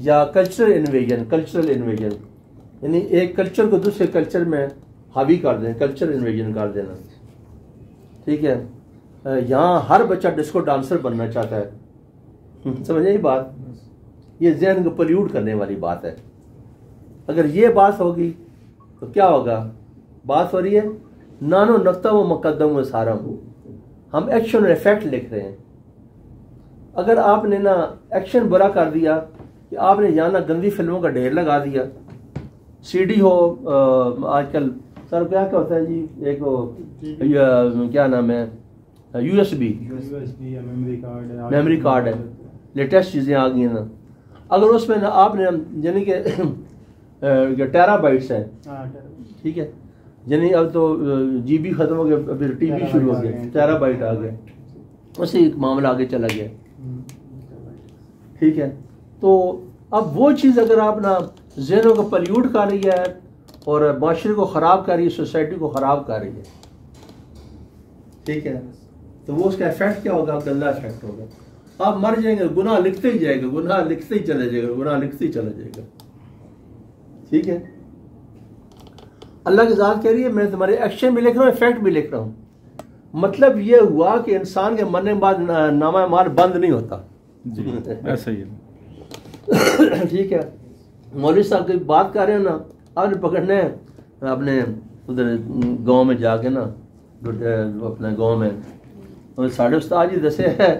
یا cultural invasion یعنی ایک کلچر کو دوسرے کلچر میں حاوی کر دیں، کلچر انویژن کر دینا، ٹھیک ہے. یہاں ہر بچہ ڈسکو ڈانسر بننا چاہتا ہے، سمجھے یہ بات؟ یہ ذہن کو پلیوٹ کرنے والی بات ہے. اگر یہ بات ہوگی تو کیا ہوگا؟ بات ہو رہی ہے نانو نقطہ و مقدم و سارا، ہم ایکشن اور ایفیکٹ لکھ رہے ہیں. اگر آپ نے نا ایکشن برا کر دیا کہ آپ نے یہاں نا گندی فلموں کا ڈھیر لگا دیا، سی ڈی ہو آج کل سر کیا ہوتا ہے جی، ایک کیا نام ہے، U S B memory card ہے، لیٹسٹ چیزیں آ گئی ہیں نا. اگر اس میں نا آپ نے یعنی کہ ٹیرا بائٹس ہیں، ٹھیک ہے، یعنی اب تو جی بی ختم ہو گیا، ابھی ٹی بی شروع ہو گیا، ٹیرا بائٹ آ گیا، اسی ایک معاملہ آگے چلا گیا، ٹھیک ہے. تو اب وہ چیز اگر آپ نا ذہنوں کو پلیوٹ کر رہی ہے اور معاشرے کو خراب کر رہی ہے، سوسائٹی کو خراب کر رہی ہے، ٹھیک ہے، تو وہ اس کا افیکٹ کیا ہوگا؟ گندا افیکٹ ہوگا. آپ مر جائیں گے، گناہ لکھتے ہی جائے گا، گناہ لکھتے ہی چلے جائے گا، گناہ لکھتے ہی چلا جائے گا، ٹھیک ہے. اللہ کی ذات کہہ رہی ہے میں تمہارے ایکشن بھی لکھ رہا ہوں، افیکٹ بھی لکھ رہا ہوں. مطلب یہ ہوا کہ انسان کے مرنے کے بعد نامہ اعمال بند نہیں ہوتا، ایسا ہی ہے، ٹھیک ہے. مولوی صاحب کی بات کر رہے ہیں نا، آپ نے پکڑنا ہے اپنے ادھر گاؤں میں جا کے نا، اپنے گاؤں میں ساڑھے استاد جی دسے ہے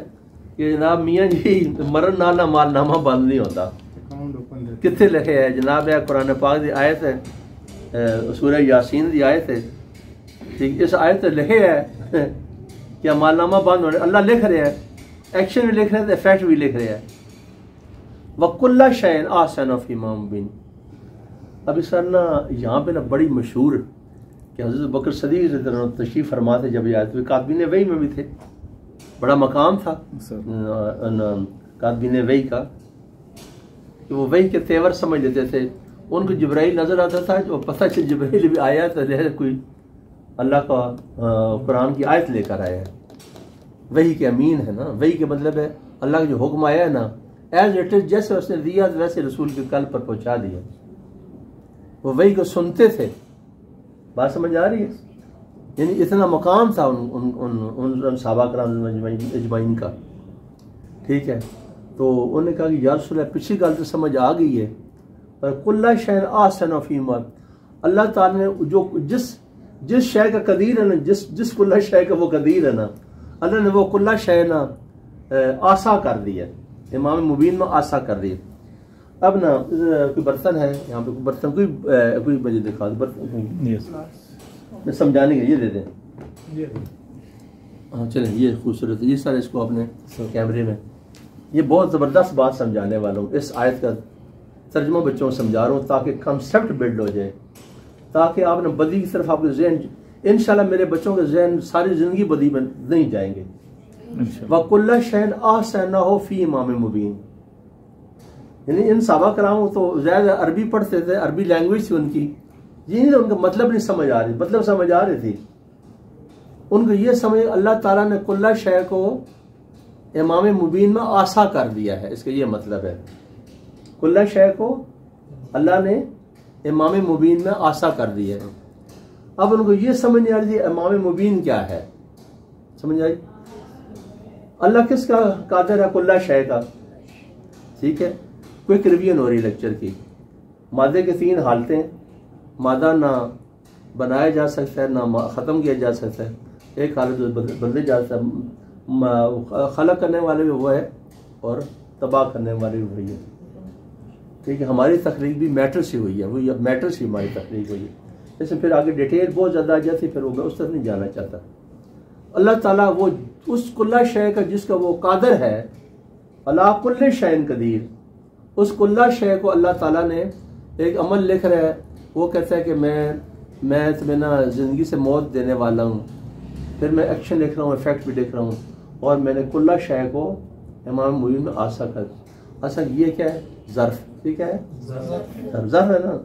کہ جناب میاں جی مرن نال مال نامہ بند نہیں ہوتا. کتنے لکھے ہے جناب؟ ہے قرآن پاک دی آیت ہے، سورہ یاسین دی آیت ہے، ٹھیک، اس آیت لکھے ہے کہ مال نامہ بند ہونے، اللہ لکھ رہے ہیں، ایکشن بھی لکھ رہے ہیں، افیکٹ بھی لکھ رہے ہیں. وَكُلَّ شَيْءٍ أَحْصَيْنَاهُ فِي إِمَامٍ مُبِينٍ. اب اس نا یہاں پہ نا بڑی مشہور کہ حضرت بکر صدیق رضی اللہ عنہ تشریف فرما تھے جب یہ آیت ہوئی، کاتبین وحی میں بھی تھے، بڑا مقام تھا کاتبین وحی کا، کہ وہ وحی کے تیور سمجھ لیتے تھے. ان کو جبرائیل نظر آتا تھا، جو پتہ چل جبرائیل بھی آیا تو کوئی اللہ کا قرآن کی آیت لے کر آیا ہے. وحی کے امین ہے نا، وحی کے مطلب ہے اللہ کا جو حکم آیا ہے نا، ایز اٹ از، جیسے اس نے دیا ویسے رسول کے قلب پر پہنچا دیا. وہ وحی کو سنتے تھے. بات سمجھ آ رہی ہے؟ یعنی اتنا مقام تھا ان صحابہ کرام اجمعین کا، ٹھیک ہے. تو انہوں نے کہا کہ یا رسول اللہ پچھلی گل تو سمجھ آ گئی ہے، پر کل شیء احسن فی ما، اللہ تعالیٰ نے جو جس شے کا قدیر ہے نا، جس کل شے کا وہ قدیر ہے نا، اللہ نے وہ کل شے نا آسا کر دیا، امام مبین میں آسا کر دیا. اب نا کوئی برتن ہے یہاں پہ، کوئی برتن کوئی مجھے دکھا دو برتن، میں سمجھانے کے یہ دے دیں. ہاں چلیں، یہ خوبصورت ہے، یہ سارے اس کو اپنے کیمرے میں، یہ بہت زبردست بات سمجھانے والا ہوں. اس آیت کا ترجمہ بچوں کو سمجھا رہا ہوں تاکہ کنسیپٹ بلڈ ہو جائے، تاکہ آپ نے بدی کی طرف آپ کے ذہن، انشاءاللہ میرے بچوں کے ذہن ساری زندگی بدی میں نہیں جائیں گے. وَكُلَّ شَيْءٍ أَحْصَيْنَاهُ فِي إِمَامٍ مُبِينٍ. یعنی ان صحابہ کرام تو زیادہ عربی پڑھتے تھے، عربی لینگویج تھی ان کی، یہ نہیں ان کا مطلب نہیں سمجھ آ رہی، مطلب سمجھ آ رہی تھی ان کو. یہ سمجھ اللہ تعالیٰ نے کل شے کو امام مبین میں آسا کر دیا ہے، اس کا یہ مطلب ہے. کل شے کو اللہ نے امام مبین میں آسا کر دیا ہے. اب ان کو یہ سمجھ نہیں آ رہی تھی امام مبین کیا ہے، سمجھ آئی؟ اللہ کس کا قادر ہے؟ کل شے کا، ٹھیک ہے. کوئک ریویژن ہو رہی لیکچر کی. مادے کے 3 حالتیں، مادہ نہ بنایا جا سکتا ہے نہ ختم کیا جا سکتا ہے. ایک حالت بدلے جا سکتا ہے، خلق کرنے والے بھی وہ ہے اور تباہ کرنے والے بھی وہی ہے، ٹھیک ہے. ہماری تخلیق بھی میٹر سے ہوئی ہے، وہی میٹر سے ہماری تخلیق ہوئی ہے. جیسے پھر آگے ڈیٹیل بہت زیادہ آ جاتی، پھر وہ میں اس طرف نہیں جانا چاہتا. اللہ تعالیٰ وہ اس کل شے کا جس کا وہ قادر ہے، اللہ کل شیء قدیر، اس کل شے کو اللہ تعالیٰ نے ایک عمل لکھ رہا ہے. وہ کہتا ہے کہ میں تمہیں نا زندگی سے موت دینے والا ہوں، پھر میں ایکشن لکھ رہا ہوں، افیکٹ بھی لکھ رہا ہوں، اور میں نے کل شے کو امام مبین میں آسا کر. اصل یہ کیا ہے؟ ظرف. یہ کیا ہے؟ ظرف ہے نا.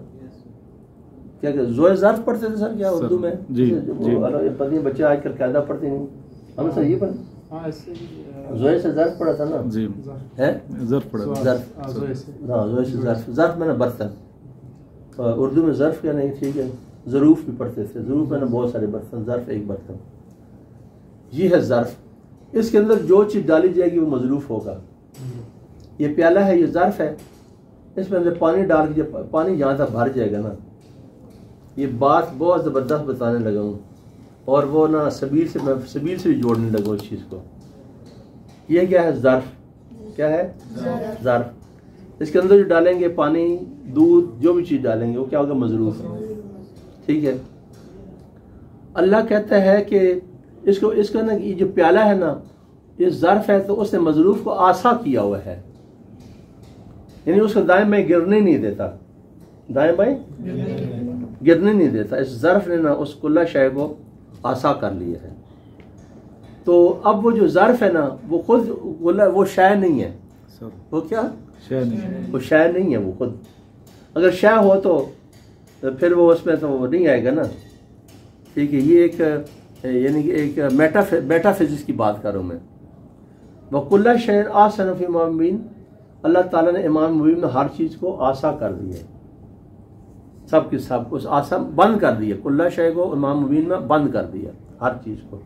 کیا کہ زوئے ظرف پڑھتے تھے سر کیا اردو میں؟ جی پتہ نہیں بچے آج کل قاعدہ پڑھتے نہیں، ہم سر یہ پڑھتے زوئے سے ظرف پڑا تھا نا جی ہے ظرف پڑا زوئے سے ظرف میں نے برتن اردو میں ظرف کیا نہیں ٹھیک ہے ظروف بھی پڑھتے تھے ظروف میں نے بہت سارے برتن ظرف ایک برتن یہ ہے ظرف اس کے اندر جو چیز ڈالی جائے گی وہ مظروف ہوگا یہ پیالہ ہے یہ ظرف ہے اس میں اندر پانی ڈال کے پانی جہاں تک بھر جائے گا نا یہ بات بہت زبردست بتانے لگا ہوں اور وہ نا سبیل سے بھی جوڑنے لگا اس چیز کو یہ کیا ہے ظرف کیا ہے ظرف اس کے اندر جو ڈالیں گے پانی دودھ جو بھی چیز ڈالیں گے وہ کیا ہوگا مظروف ٹھیک ہے اللہ کہتا ہے کہ اس کا نا یہ جو پیالہ ہے نا یہ ظرف ہے تو اس نے مظروف کو آسا کیا ہوا ہے یعنی اس کو دائیں بائیں گرنے نہیں دیتا دائیں بائیں گرنے نہیں دیتا اس ظرف نے نا اس کلہ شے کو آسا کر لیا ہے تو اب وہ جو ظرف ہے نا وہ خود وہ شے نہیں ہے وہ کیا وہ شے نہیں ہے وہ خود اگر شے ہو تو پھر وہ اس میں تو وہ نہیں آئے گا نا ٹھیک ہے یہ ایک یعنی کہ ایک میٹا فزکس کی بات کروں میں وَكُلَّ شَيْءٍ أَحْسَنَ فِي إِمَامٍ مُبِينٍ اللہ تعالیٰ نے امام مبین میں ہر چیز کو آسا کر دی ہے سب کی سب اس آسا بند کر دیا کلّ شے کو امام مبین میں بند کر دیا ہر چیز کو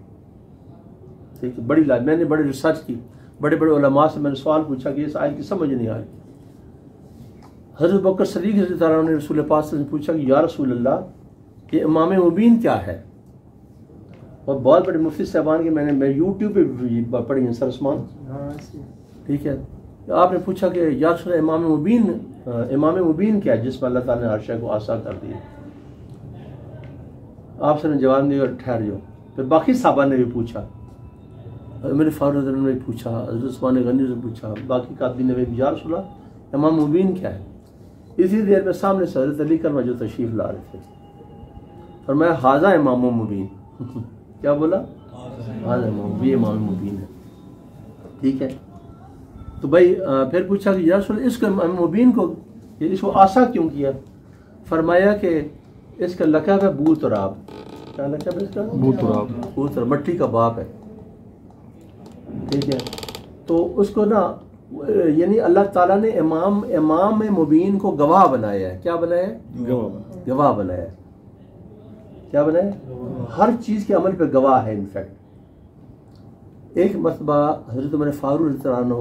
ٹھیک ہے بڑی میں نے بڑی ریسرچ کی بڑے بڑے علماء سے میں نے سوال پوچھا کہ اس آیت کی سمجھ نہیں آئی حضرت بکر صدیق رضی اللہ عنہ نے رسول پاک سے پوچھا کہ یا رسول اللہ یہ امام مبین کیا ہے اور بہت بڑے مفتی صاحبان کے میں یوٹیوب پہ پڑھی ہیں سر عثمان ٹھیک ہے آپ نے پوچھا کہ یا رسول اللہ امام مبین کیا ہے جس میں اللہ تعالیٰ نے ہر شے کو آسان کر دیا آپ سے نے جواب دیا ٹھہر جاؤ پھر باقی صحابہ نے بھی پوچھا میرے فاروق نے بھی پوچھا حضرت عثمان غنی نے پوچھا باقی کاتبین نے بھی یا رسول اللہ امام مبین کیا ہے اسی دیر میں سامنے سے حضرت علی کرما جو تشریف لا رہے تھے فرمایا حاذا امام مبین کیا بولا حاذا امام مبین ہے ٹھیک ہے تو بھائی پھر پوچھا کہ یا رسول اس کو امام مبین کو اس کو آسا کیوں کیا فرمایا کہ اس کا لقب ہے بو تراب کیا لقب ہے اس کا بو تراب مٹی کا باپ ہے ٹھیک ہے تو اس کو نا یعنی اللہ تعالیٰ نے امام مبین کو گواہ بنایا ہے کیا بنایا ہے گواہ بنایا ہے کیا بنایا ہے ہر چیز کے عمل پہ گواہ ہے انفیکٹ ایک مرتبہ حضرت عمر فاروق رضی اللہ عنہ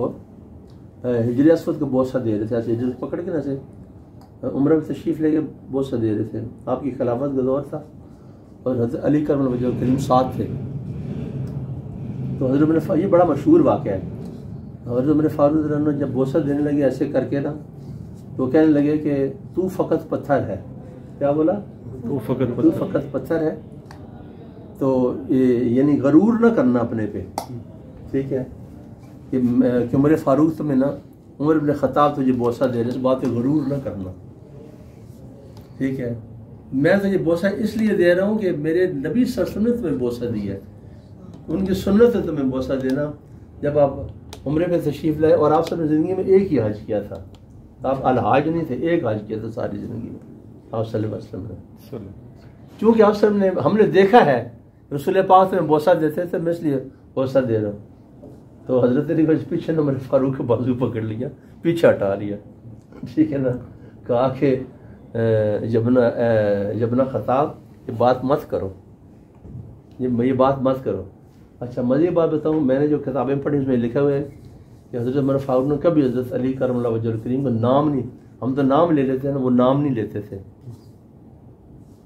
ہجر اسود کو بوسہ دے رہے تھے ایسے ہجر پکڑ کے نا سے عمرہ میں تشریف لے کے بوسہ دے رہے تھے آپ کی خلافت کا دور تھا اور حضرت علی کرم اللہ وجہ کریم ساتھ تھے تو حضرت عمر یہ بڑا مشہور واقعہ ہے حضرت عمر فاروق رضی اللہ عنہ جب بوسہ دینے لگے ایسے کر کے نا تو کہنے لگے کہ تو فقط پتھر ہے کیا بولا تو فقط پتھر ہے تو یعنی غرور نہ کرنا اپنے پہ ٹھیک ہے کہ عمر فاروق تمہیں نا عمر بن خطاب تجھے بوسہ دے رہے اس بات پہ غرور نہ کرنا ٹھیک ہے میں تجھے بوسہ اس لیے دے رہا ہوں کہ میرے نبی صلی اللہ علیہ وسلم نے تمہیں بوسہ دیا ہے ان کی سنت ہے تمہیں بوسہ دینا جب آپ عمرے پہ تشریف لائے اور آپ سب نے زندگی میں ایک ہی حج کیا تھا آپ الحاج نہیں تھے ایک حج کیا تھا ساری زندگی میں آپ صلی اللہ علیہ وسلم نے چونکہ آپ سب نے ہم نے دیکھا ہے رسول پاک میں بوسہ دیتے تھے میں اس لیے بوسہ دے رہا ہوں تو حضرت علی کو پیچھے عمر فاروق کے بازو پکڑ لیا پیچھے ہٹا لیا ٹھیک ہے نا کہا کہ جبنا خطاب یہ بات مت کرو یہ بات مت کرو اچھا مزید بات بتاؤں میں نے جو کتابیں پڑھی اس میں لکھا ہوا ہے کہ حضرت عمر فاروق نے کبھی حضرت علی کرم اللہ وجہ کریم کا نام نہیں ہم تو نام لے لیتے ہیں نا وہ نام نہیں لیتے تھے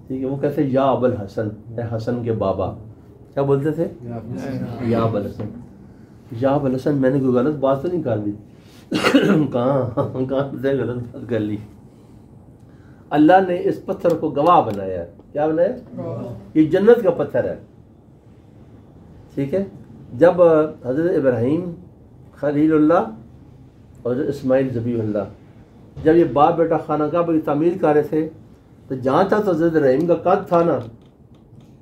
ٹھیک ہے وہ کہتے ہیں یا ابو الحسن اے حسن کے بابا کیا بولتے تھے یا ابو الحسن یا ابو الحسن میں نے کوئی غلط بات تو نہیں کر دی کہاں سے غلط بات کر لی اللہ نے اس پتھر کو گواہ بنایا ہے کیا بنایا یہ جنت کا پتھر ہے ٹھیک ہے جب حضرت ابراہیم خلیل اللہ اور حضرت اسماعیل ذبیح اللہ جب یہ باپ بیٹا خانہ کعبہ کی تعمیر کر رہے تھے تو جہاں تک تو حضرت ابراہیم کا قد تھا نا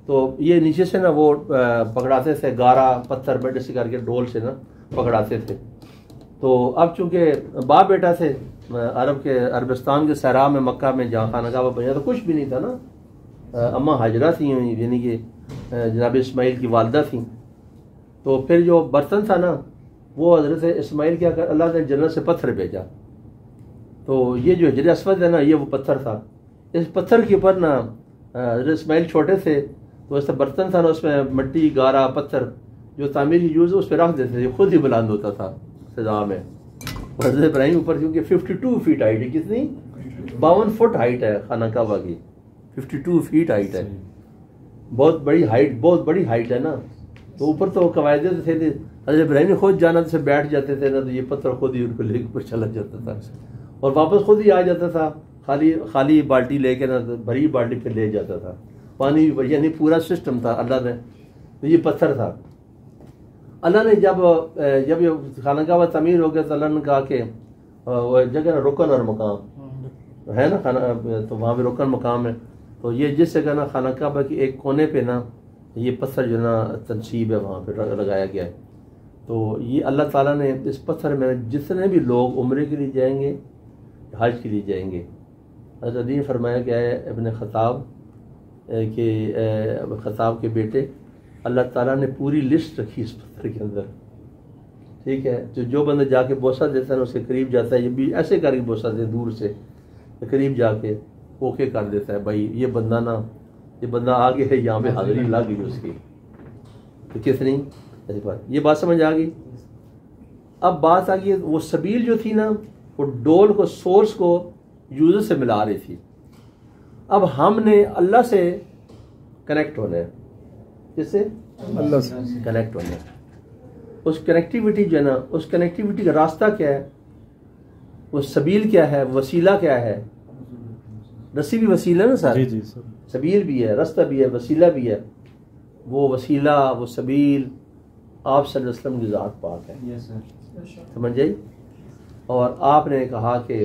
تو یہ نیچے سے نا وہ پکڑاتے تھے گارا پتھر بیٹے سے کر کے ڈول سے نا پکڑاتے تھے تو اب چونکہ باپ بیٹا تھے عربستان کے صحرا میں مکہ میں جہاں خانہ کعبہ بنیا تو کچھ بھی نہیں تھا نا اماں حاجرہ تھیں یعنی کہ جناب اسماعیل کی والدہ تھیں تو پھر جو برتن تھا نا وہ حضرت اسماعیل کیا کر اللہ نے جنت سے پتھر بھیجا، تو یہ جو حجر اسود ہے نا یہ وہ پتھر تھا. اس پتھر کے اوپر نا حضرت اسماعیل چھوٹے تھے تو ایسا برتن تھا نا اس میں مٹی گارا پتھر جو تعمیر کی یوز اس پہ رکھ دیتے تھے، خود ہی بلند ہوتا تھا فضا میں. حضرت ابراہیم اوپر کیونکہ 52 فیٹ ہائٹ ہے، کتنی 52 فٹ ہائٹ ہے خانہ کعبہ کی، 52 فیٹ ہائٹ ہے، بہت بڑی ہائٹ، بہت بڑی ہائٹ ہے نا. تو اوپر تو قواعد تھے، حضرت ابراہیم نے خود جانا سے بیٹھ جاتے تھے نا تو یہ پتھر خود ہی ان کو لے کے اوپر چلا جاتا تھا اور واپس خود ہی آ جاتا تھا، خالی بالٹی لے کے نا بھری بالٹی پہ لے جاتا تھا پانی، یعنی پورا سسٹم تھا اللہ نے. تو یہ پتھر تھا. اللہ نے جب یہ خانہ کعبہ تعمیر ہو گیا تو اللہ نے کہا کہ وہ جگہ نا رکن اور مقام ہے نا تو وہاں پہ رکن مقام ہے. تو یہ جس جگہ نا خانہ کعبہ کی ایک کونے پہ نا یہ پتھر جو نا تنصیب ہے وہاں پہ لگایا گیا ہے. تو یہ اللہ تعالیٰ نے اس پتھر میں جتنے بھی لوگ عمرے کے لیے جائیں گے، حج کے لیے جائیں گے، حضرت علی نے فرمایا گیا ہے ابن خطاب خطاب کے بیٹے، اللہ تعالیٰ نے پوری لسٹ رکھی اس پتھر کے اندر. ٹھیک ہے، جو بندہ جا کے بوسہ دیتا ہے نا اس کے قریب جاتا ہے، یہ بھی ایسے کر کے بوسہ دے دور سے قریب جا کے اوکے کر دیتا ہے، بھائی یہ بندہ آگے ہے، یہاں پہ حاضری لگ گئی اس کی. تو کتنی یہ بات سمجھ آ گئی. اب بات آ گئی وہ سبیل جو تھی نا وہ ڈول کو سورس کو یوزر سے ملا رہی تھی. اب ہم نے اللہ سے کنیکٹ ہونا ہے، جس سے اللہ سے کنیکٹ ہونا ہے. اس کنیکٹیوٹی جو ہے نا اس کنیکٹیوٹی کا راستہ کیا ہے، وہ سبیل کیا ہے، وسیلہ کیا ہے. رسی بھی وسیلہ نا سر، جی سر، سبیل بھی ہے، راستہ بھی ہے، وسیلہ بھی ہے. وہ وسیلہ وہ سبیل آپ صلی اللہ علیہ وسلم کی ذات پاک ہے، سمجھ جائی. اور آپ نے کہا کہ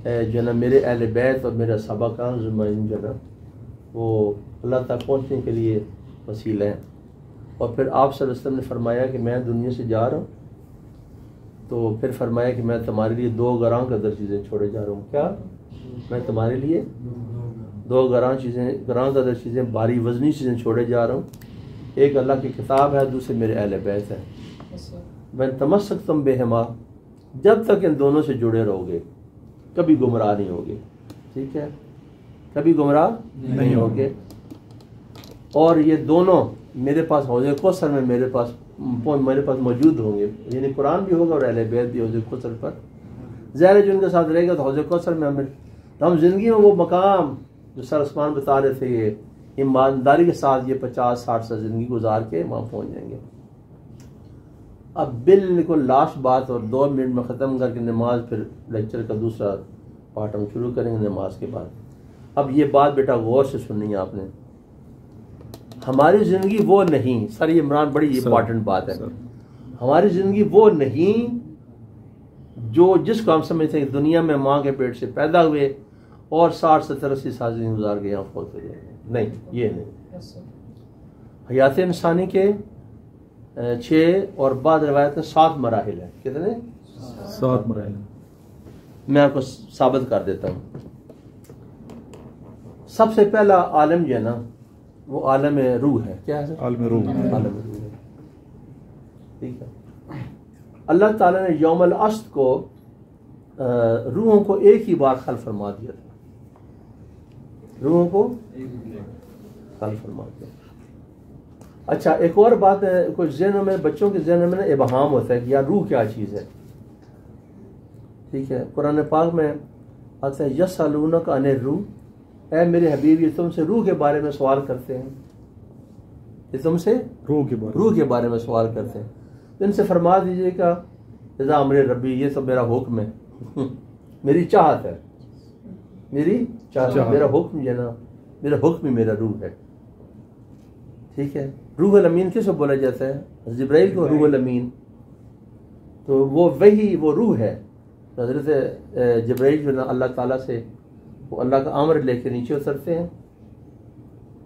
جو ہے نا میرے اہل بیت اور میرا صحابہ کرام اجمعین جو ہے نا وہ اللہ تک پہنچنے کے لیے وسیلہ ہیں. اور پھر آپ صلی اللہ علیہ وسلم نے فرمایا کہ میں دنیا سے جا رہا ہوں تو پھر فرمایا کہ میں تمہارے لیے 2 گراں قدر چیزیں چھوڑے جا رہا ہوں. کیا؟ میں تمہارے لیے 2 گراں قدر چیزیں، بھاری وزنی چیزیں چھوڑے جا رہا ہوں. ایک اللہ کی کتاب ہے، دوسرے میرے اہل بیت ہے. میں تمسکتم بہما، جب تک ان دونوں سے جڑے رہو گے کبھی گمراہ نہیں ہوگے. ٹھیک ہے، کبھی گمراہ نہیں ہوگے. اور یہ دونوں میرے پاس حوض کوثر میں میرے پاس موجود ہوں گے، یعنی قرآن بھی ہوگا اور اہل بیت بھی حوض کوثر پر ظاہر ہے جو ان کے ساتھ رہے گا. تو حوض کوثر میں ہم زندگی میں وہ مقام جو سر عثمان بتا رہے تھے، یہ ایمانداری کے ساتھ یہ 50-60 سال زندگی گزار کے وہاں پہنچ جائیں گے. اب بالکل لاسٹ بات اور 2 منٹ میں ختم کر کے نماز، پھر لیکچر کا دوسرا پارٹ ہم شروع کریں گے نماز کے بعد. اب یہ بات بیٹا غور سے سننی ہے آپ نے. ہماری زندگی وہ نہیں، سر یہ عمران بڑی امپورٹنٹ بات ہے، ہماری زندگی وہ نہیں جو جس کو ہم سمجھتے ہیں کہ دنیا میں ماں کے پیٹ سے پیدا ہوئے اور 60-70-80 سال زندگی گزار کے یہاں فوت ہو جائیں گے. نہیں، یہ نہیں. حیات انسانی کے 6 اور بعض روایت میں 7 مراحل ہیں. کتنے؟ 7 مراحل. میں آپ کو ثابت کر دیتا ہوں. سب سے پہلا عالم جو ہے نا وہ عالم روح ہے. کیا ہے؟ عالم روح. عالم روح ہے. ٹھیک ہے. اللہ تعالیٰ نے یوم العصر کو روحوں کو ایک ہی بار خلق فرما دیا تھا. روحوں کو خلق فرما دیا. اچھا ایک اور بات ہے، کچھ ذہنوں میں، بچوں کے ذہنوں میں نا ابہام ہوتا ہے کہ یار روح کیا چیز ہے. ٹھیک ہے، قرآن پاک میں آتا ہے یسألونک عن الروح، اے میرے حبیب یہ تم سے روح کے بارے میں سوال کرتے ہیں، یہ تم سے روح کے بارے میں سوال کرتے ہیں. ان سے فرما دیجئے کہ اذا امر ربی، یہ تو میرا حکم ہے، میری چاہت ہے، میری چاہت، میرا حکم جو ہے نا، میرا حکم ہی میرا روح ہے. ٹھیک ہے. روح الامین کس کو بولا جاتا ہے؟ جبرائیل کو روح الامین. تو وہ وہی وہ روح ہے. حضرت جبرائیل جو نا اللہ تعالیٰ سے وہ اللہ کا امر لے کے نیچے اترتے ہیں.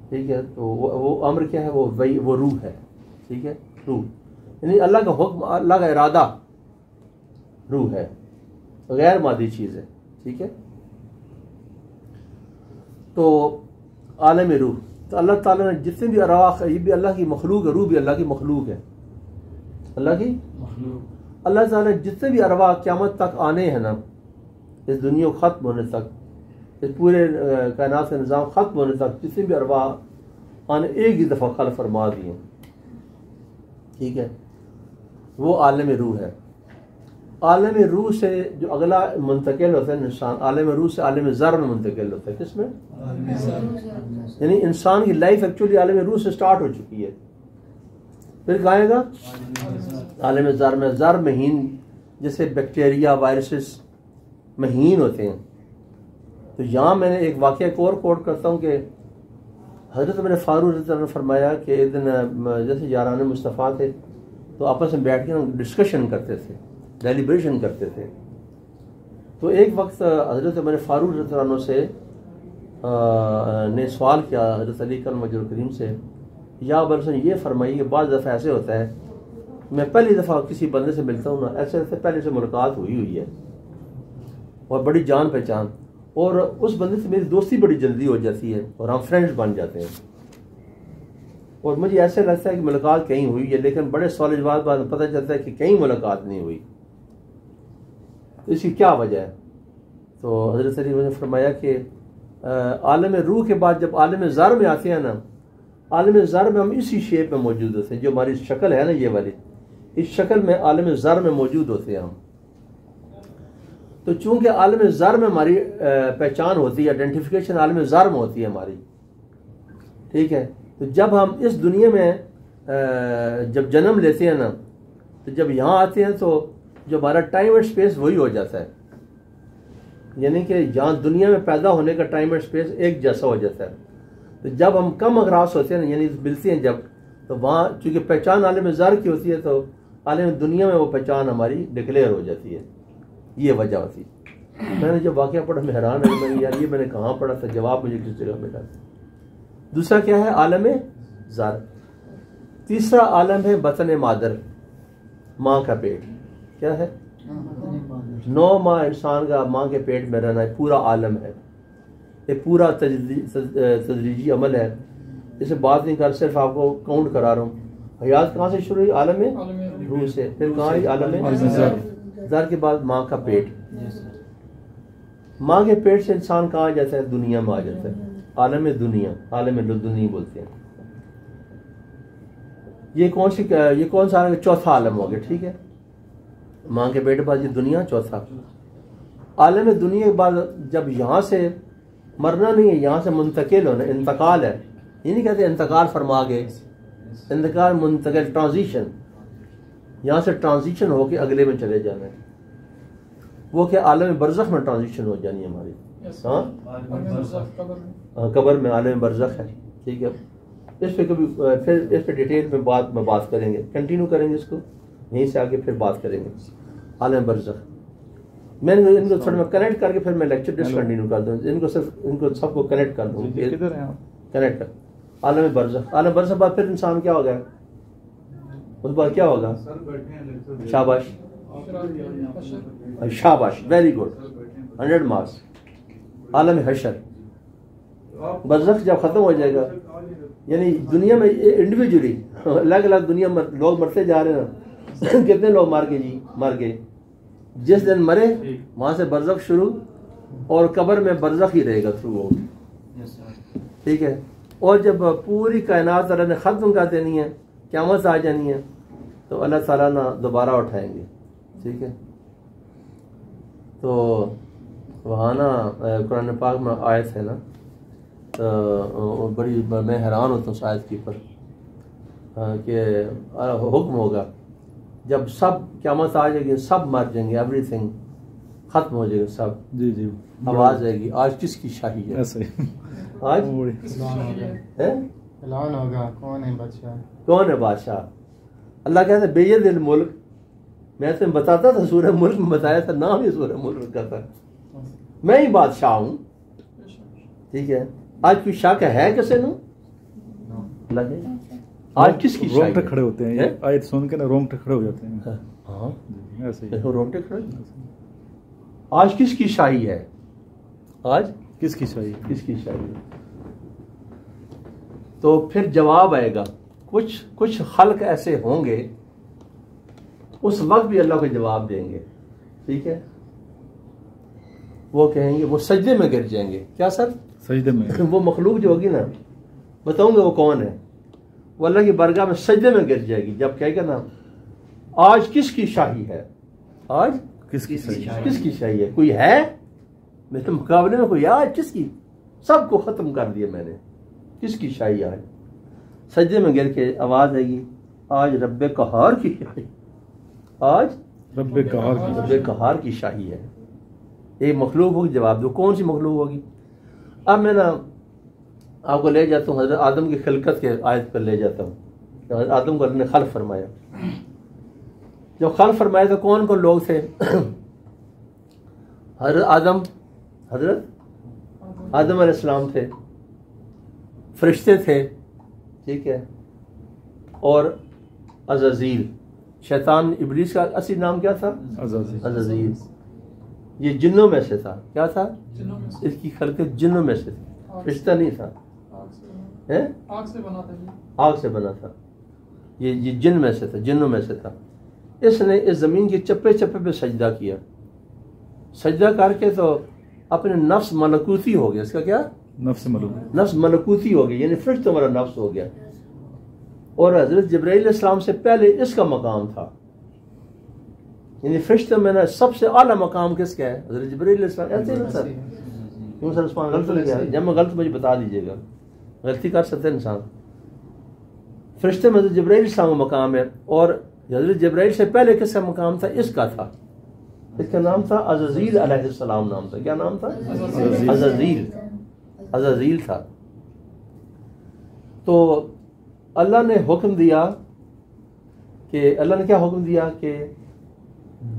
ٹھیک ہے. تو وہ امر کیا ہے؟ وہ وہی وہ روح ہے. ٹھیک ہے. روح یعنی اللہ کا حکم، اللہ کا ارادہ روح ہے، غیر مادی چیز ہے. ٹھیک ہے. تو عالم روح، تو اللہ تعالیٰ نے جتنے بھی ارواح، یہ بھی اللہ کی مخلوق ہے، روح بھی اللہ کی مخلوق ہے. اللہ کی اللہ تعالیٰ جتنے بھی ارواح قیامت تک آنے ہیں نا، اس دنیا کو ختم ہونے تک، اس پورے کائنات کا نظام ختم ہونے تک جتنے بھی ارواح آنے ایک ہی دفعہ خلق فرما دیے، ٹھیک ہے، وہ عالم روح ہے۔ عالم روح سے جو اگلا منتقل ہوتا ہے انسان، عالم روح سے عالم ذر میں منتقل ہوتا ہے۔ کس میں؟ یعنی انسان کی لائف ایکچولی عالم روح سے سٹارٹ ہو چکی ہے، پھر کہاں آئے گا؟ عالم ذر میں۔ ذر مہین، جیسے بیکٹیریا وائرسز مہین ہوتے ہیں۔ تو یہاں میں نے ایک واقعہ کو اور کوٹ کرتا ہوں کہ حضرت عمر فاروق رضی اللہ عنہ نے فرمایا کہ ایک دن جیسے یاران مصطفیٰ تھے تو آپس میں بیٹھ کے ڈسکشن کرتے تھے، ڈیلیبریشن کرتے تھے۔ تو ایک وقت حضرت عمر فاروق رضی اللہ عنہ سے نے سوال کیا حضرت علی کرم وجہ کریم سے، یا برسن یہ فرمائی کہ بعض دفعہ ایسے ہوتا ہے میں پہلی دفعہ کسی بندے سے ملتا ہوں نا، ایسے ایسے پہلے سے ملاقات ہوئی ہے اور بڑی جان پہچان، اور اس بندے سے میری دوستی بڑی جلدی ہو جاتی ہے اور ہم فرینڈز بن جاتے ہیں، اور مجھے ایسے لگتا ہے کہ ملاقات کہیں ہوئی ہے، لیکن بڑے سال بعد پتہ چلتا ہے کہ کہیں ملاقات نہیں ہوئی، تو اس کی کیا وجہ ہے؟ تو حضرت علی نے فرمایا کہ عالم روح کے بعد جب عالم ذر میں آتے ہیں نا، عالم ذر میں ہم اسی شیپ میں موجود ہوتے ہیں، جو ہماری شکل ہے نا یہ والی، اس شکل میں عالم ذر میں موجود ہوتے ہیں ہم۔ تو چونکہ عالم ذر میں ہماری پہچان ہوتی ہے، آئیڈینٹیفیکیشن عالم ذر میں ہوتی ہے ہماری، ٹھیک ہے، تو جب ہم اس دنیا میں جب جنم لیتے ہیں نا، تو جب یہاں آتے ہیں تو جو ہمارا ٹائم اینڈ سپیس وہی ہو جاتا ہے، یعنی کہ یہاں دنیا میں پیدا ہونے کا ٹائم اینڈ سپیس ایک جیسا ہو جاتا ہے۔ تو جب ہم کم اغراض ہوتے ہیں نا، یعنی ملتے ہیں جب، تو وہاں چونکہ پہچان عالم ذر کی ہوتی ہے تو عالم دنیا میں وہ پہچان ہماری ڈکلیئر ہو جاتی ہے، یہ وجہ ہوتی ہے۔ میں نے جب واقعہ پڑھا میں حیران ہے، میں نے یار یہ میں نے کہاں پڑھا تھا، جواب مجھے کس جگہ ملا۔ دوسرا کیا ہے؟ عالم ذر۔ تیسرا عالم ہے بطن مادر، ماں کا پیٹ۔ کیا ہے؟ 9 ماہ انسان کا ماں کے پیٹ میں رہنا ہے، پورا عالم ہے، یہ پورا تدریجی عمل ہے، اسے بات نہیں کر، صرف آپ کو کاؤنٹ کرا رہا ہوں۔ حیات کہاں سے شروع ہوئی؟ عالم روح سے، پھر کہاں ہوئی؟ عالم ذر کے بعد ماں کا پیٹ۔ ماں کے پیٹ سے انسان کہاں جاتا ہے؟ دنیا میں آ جاتا ہے، عالم دنیا، عالم لدنی بولتے ہیں۔ یہ کون سا عالم؟ چوتھا عالم ہو گیا، ٹھیک ہے، ماں کے پیٹ کے بعد یہ دنیا چوتھا۔ عالم دنیا کے بعد جب یہاں سے مرنا نہیں ہے، یہاں سے منتقل ہونا، انتقال ہے، یہ نہیں کہتے انتقال فرما گئے، انتقال منتقل، ٹرانزیشن، یہاں سے ٹرانزیشن ہو کے اگلے میں چلے جانا ہے، وہ کہ عالم برزخ میں ٹرانزیشن ہو جانی ہے ہماری، ہاں قبر میں عالم برزخ ہے، ٹھیک ہے۔ اس پہ کبھی پھر اس پہ ڈیٹیل میں بات کریں گے، کنٹینیو کریں گے اس کو، یہیں سے آگے پھر بات کریں گے عالم برزخ۔ میں ان کو تھوڑا کنیکٹ کر کے پھر میں لیکچر ڈسکنٹینیو کر دوں، ان کو سب کو کنیکٹ کر دوں، کنیکٹ کر عالم برزخ۔ عالم برزخ بعد پھر انسان کیا ہوگا؟ اس بعد کیا ہوگا؟ شاباش شاباش، ویری گڈ، 100 مارکس۔ عالم حشر، برزخ جب ختم ہو جائے گا، یعنی دنیا میں انڈیویجولی الگ الگ دنیا میں لوگ مرتے جا رہے ہیں، کتنے لوگ مر گئے، جس دن مرے وہاں سے برزخ شروع، اور قبر میں برزخ ہی رہے گا تھرو آؤٹ، ٹھیک ہے۔ اور جب پوری کائنات اللہ نے ختم کر دینی ہے، قیامت آ جانی ہے، تو اللہ تعالیٰ نہ دوبارہ اٹھائیں گے، ٹھیک ہے۔ تو وہاں نا قرآن پاک میں آیت ہے نا، بڑی میں حیران ہوتا ہوں اس آیت کے اوپر کہ حکم ہوگا جب سب قیامت آ جائے گی، سب مر جائیں گے، ایوری تھنگ ختم ہو جائے گا، سب، جی جی، آواز آئے گی، آج کس کی شاہی ہے؟ آج اعلان ہوگا، کون ہے بادشاہ؟ کون ہے بادشاہ؟ اللہ کہتا ہے بید الملک، میں تمہیں بتاتا تھا سورہ ملک میں بتایا تھا، نام ہی سورہ ملک کا تھا، میں ہی بادشاہ ہوں، ٹھیک ہے۔ آج کوئی شک ہے کسی نے؟ اللہ نے آج کس کی رونگٹے کھڑے ہوتے ہیں، یہ آیت سن کے نا رونگٹے کھڑے ہو جاتے ہیں، ہاں ایسے ہی رونگٹے کھڑے۔ آج کس کی شاہی ہے؟ آج کس کی شاہی؟ کس کی شاہی؟ تو پھر جواب آئے گا، کچھ خلق ایسے ہوں گے اس وقت بھی اللہ کو جواب دیں گے. ٹھیک ہے, وہ کہیں گے, وہ سجدے میں گر جائیں گے. کیا سر؟ سجدے میں. وہ مخلوق جو ہوگی نا, بتاؤں گا وہ کون ہے, وہ اللہ کی بارگاہ میں سجدے میں گر جائے گی جب کہے گا نا آج کس کی شاہی ہے, آج کس کی کس کی شاہی ہے, کوئی ہے میرے مقابلے میں, کوئی ہے آج کس کی, سب کو ختم کر دیا میں نے, کس کی شاہی آج. سجدے میں گر کے آواز آئے گی آج رب قہار کی شاہی, آج رب قہار کی شاہی ہے. ایک مخلوق ہوگی, جواب دو کون سی مخلوق ہوگی. اب میں نا آپ کو لے جاتا ہوں حضرت آدم کی خلقت کے آیت پر لے جاتا ہوں. حضرت آدم کو اللہ نے خلق فرمایا. جب خلق فرمایا تو کون کون لوگ تھے؟ حضرت آدم علیہ السلام تھے, فرشتے تھے, ٹھیک ہے, اور عزازیل, شیطان ابلیس کا اصلی نام کیا تھا؟ عزازیل. یہ جنوں میں سے تھا. کیا تھا؟ اس کی خلقت جنوں میں سے تھی, فرشتہ نہیں تھا, آگ سے بنا تھا. یہ جن میں سے تھا, جنوں میں سے تھا. اس نے اس زمین کے چپے چپے پہ سجدہ کیا. سجدہ کر کے تو اپنے نفس ملکوتی ہو گیا. اس کا کیا؟ نفس ملکوتی ہو گیا, یعنی فرشتوں والا نفس ہو گیا. اور حضرت جبرائیل علیہ السلام سے پہلے اس کا مقام تھا, یعنی فرشتوں میں نا سب سے اعلیٰ مقام کس کا ہے؟ حضرت جبرائیل علیہ السلام. ایسے نا سر, کیوں سر عثمان غلط لگا؟ جب میں غلط مجھے بتا دیجیے گا, غلطی کر سکتے انسان. فرشتے میں حضرت جبرائیل علیہ السلام کا مقام ہے, اور حضرت جبرائیل سے پہلے کس کا مقام تھا؟ اس کا تھا. اس کا نام تھا عزازیل علیہ السلام نام تھا. کیا نام تھا؟ عزازیل تھا. تو اللہ نے حکم دیا کہ, اللہ نے کیا حکم دیا کہ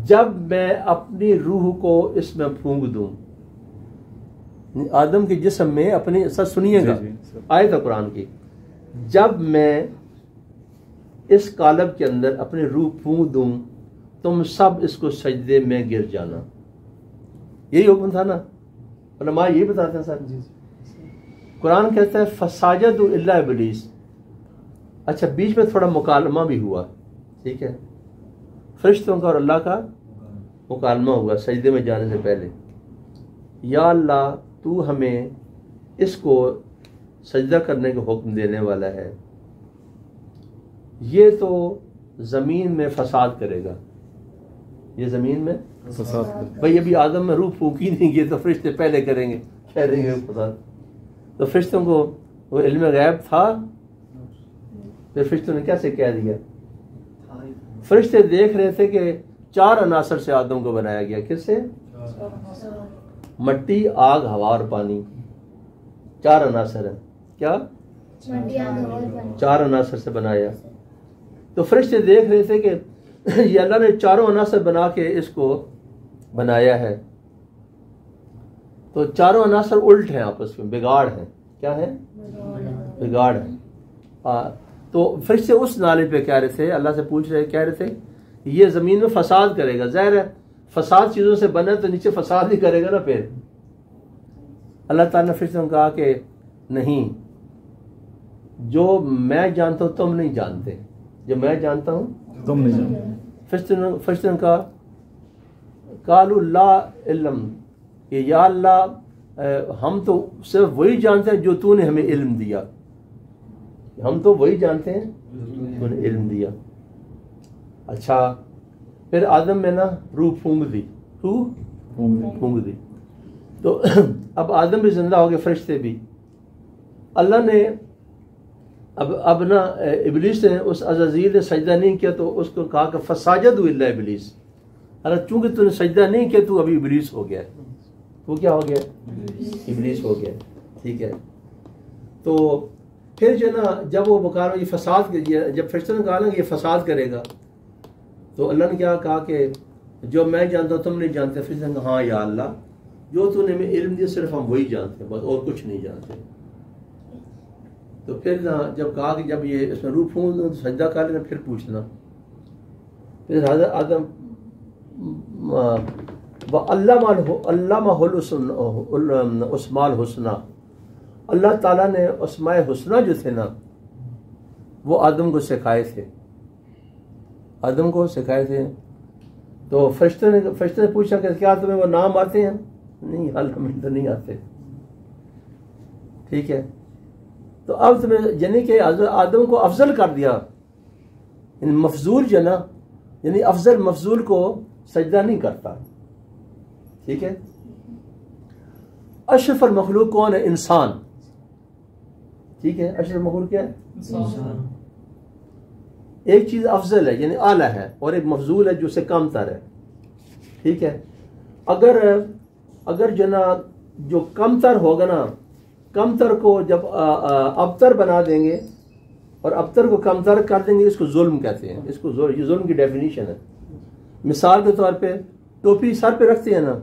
جب میں اپنی روح کو اس میں پھونک دوں, آدم کے جسم میں اپنی, سب سنیے گا آیت ہے قرآن کی, جب میں اس قالب کے اندر اپنی روح پھونک دوں تم سب اس کو سجدے میں گر جانا. یہی حکم تھا نا, علماء یہی بتاتے ہیں سر. قرآن کہتا ہے فساجدوا الا ابلیس. اچھا, بیچ میں تھوڑا مکالمہ بھی ہوا, ٹھیک ہے, فرشتوں کا اور اللہ کا مکالمہ ہوا سجدے میں جانے سے پہلے. یا اللہ تو ہمیں اس کو سجدہ کرنے کا حکم دینے والا ہے, یہ تو زمین میں فساد کرے گا, یہ زمین میں فساد کرے گا. بھائی ابھی آدم میں روح پھونکی نہیں گئی تو فرشتے پہلے کریں گے, کہہ دیں گے فساد. تو فرشتوں کو وہ علم غیب تھا, پھر فرشتوں نے کیسے کہہ دیا؟ فرشتے دیکھ رہے تھے کہ 4 عناصر سے آدم کو بنایا گیا. کس سے؟ مٹی, آگ, ہوا اور پانی. 4 عناصر ہیں. کیا؟ 4 عناصر سے بنایا. تو فرشتے دیکھ رہے تھے کہ یہ اللہ نے 4 عناصر بنا کے اس کو بنایا ہے, تو 4 عناصر الٹ ہیں, آپس میں بگاڑ ہیں. کیا ہے؟ بگاڑ ہے. تو فرشتے اس نالے پہ کہہ رہے تھے, اللہ سے پوچھ رہے, کہہ رہے تھے یہ زمین میں فساد کرے گا. ظاہر ہے فساد چیزوں سے بنا تو نیچے فساد ہی کرے گا نا. پھر اللہ تعالیٰ نے فرشتوں نے کہا کہ نہیں, جو میں جانتا ہوں تم نہیں جانتے, جو میں جانتا ہوں تم نہیں جانتے. فرشتوں نے کہا قالوا لا علم, کہ یا اللہ ہم تو صرف وہی جانتے ہیں جو تو نے ہمیں علم دیا, ہم تو وہی جانتے ہیں تو نے علم دیا. اچھا, پھر آدم میں نا روح پھونک دی, پھونک دی. تو اب آدم بھی زندہ ہو گئے, فرشتے بھی. اللہ نے اب نا ابلیس نے, اس عزازیل نے سجدہ نہیں کیا تو اس کو کہا کہ فساجدوا الا ابلیس. اللہ چونکہ تو نے سجدہ نہیں کیا تو ابھی ابلیس ہو گیا. وہ کیا ہو گیا؟ ابلیس ہو گیا. ٹھیک ہے. تو پھر جو نا جب وہ بکار یہ فساد, جب فرشتوں نے کہا نا کہ یہ فساد کرے گا, تو اللہ نے کیا کہا کہ جو میں جانتا ہوں تم نہیں جانتے. فرشتوں نے کہا ہاں یا اللہ, جو تو نے ہمیں علم دیا صرف ہم وہی جانتے ہیں, بس اور کچھ نہیں جانتے. تو پھر جب کہا کہ جب یہ اس میں روح پھونک دوں تو سجدہ کر لینا, پھر پوچھنا. پھر حضرت آدم علامہ اسماء الحسنى, اللہ تعالیٰ نے اسماء حسنہ جو تھے نا وہ آدم کو سکھائے تھے. آدم کو سکھائے تھے. تو فرشتے نے پوچھا کہ کیا تمہیں وہ نام آتے ہیں؟ نہیں، ہمیں تو نہیں آتے. ٹھیک ہے، تو اب تمہیں یعنی کہ آدم کو افضل کر دیا. یعنی مفضول جو نا، یعنی افضل مفضول کو سجدہ نہیں کرتا. ٹھیک ہے، اشرف المخلوق کون ہے؟ انسان. ٹھیک ہے، اشرف المخلوق کیا ہے؟ انسان. ایک چیز افضل ہے یعنی اعلیٰ ہے، اور ایک مفضول ہے جو سے کم تر ہے. ٹھیک ہے، اگر جناب جو کم تر ہوگا نا، کم تر کو جب ابتر بنا دیں گے اور ابتر کو کم تر کر دیں گے، اس کو ظلم کہتے ہیں. اس کو یہ ظلم کی ڈیفینیشن ہے. مثال کے طور پہ ٹوپی سر پہ رکھتے ہیں نا،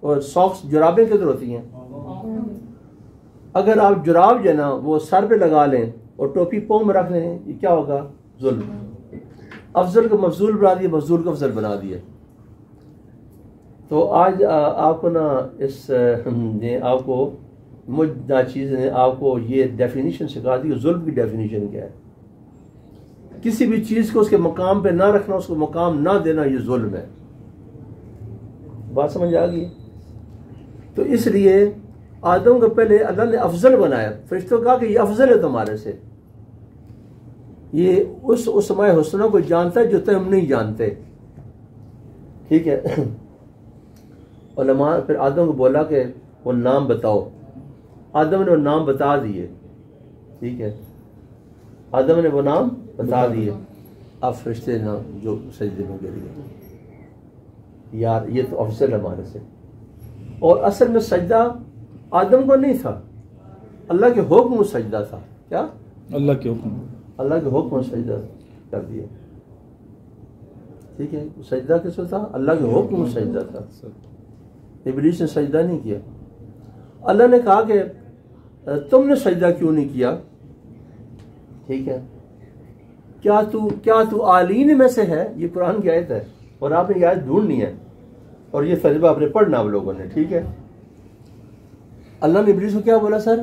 اور ساکس جرابیں کدھر ہوتی ہیں؟ اگر آپ جراب جو ہے نا وہ سر پہ لگا لیں اور ٹوپی پاؤں میں رکھ لیں، یہ کیا ہوگا؟ ظلم. افضل کو مفضول بنا دیا، مفضول کو افضل بنا دیا. تو آج آپ کو نا اس نے آپ کو مجھ چیز نے آپ کو یہ ڈیفینیشن سکھا دی. ظلم کی ڈیفینیشن کیا ہے؟ کسی بھی چیز کو اس کے مقام پہ نہ رکھنا، اس کو مقام نہ دینا، یہ ظلم ہے. بات سمجھ آ گئی؟ تو اس لیے آدم کو پہلے اللہ نے افضل بنایا. فرشتوں کہا کہ یہ افضل ہے تمہارے سے، یہ اس اسماء حسنہ کو جانتا ہے جو تم نہیں جانتے. ٹھیک ہے، علماء پھر آدم کو بولا کہ وہ نام بتاؤ. آدم نے وہ نام بتا دیے. ٹھیک ہے، آدم نے وہ نام بتا دیے. اب فرشتے نا جو سجدے میں گر گئے. یار یہ تو افضل ہے ہمارے سے. اور اصل میں سجدہ آدم کو نہیں تھا، اللہ کے حکم میں سجدہ تھا. کیا؟ اللہ کے حکم، اللہ کے حکم میں سجدہ کر دیا. ٹھیک ہے، سجدہ کس کو تھا؟ اللہ کے حکم میں سجدہ تھا. ابلیس نے سجدہ نہیں کیا. اللہ نے کہا کہ تم نے سجدہ کیوں نہیں کیا؟ ٹھیک ہے، کیا تو عالین میں سے ہے؟ یہ قرآن کی آیت ہے، اور آپ نے یہ آیت ڈھونڈنی ہے، اور یہ تجربہ آپ نے پڑھنا آپ لوگوں نے. ٹھیک ہے، اللہ نے ابلیس کو کیا بولا؟ سر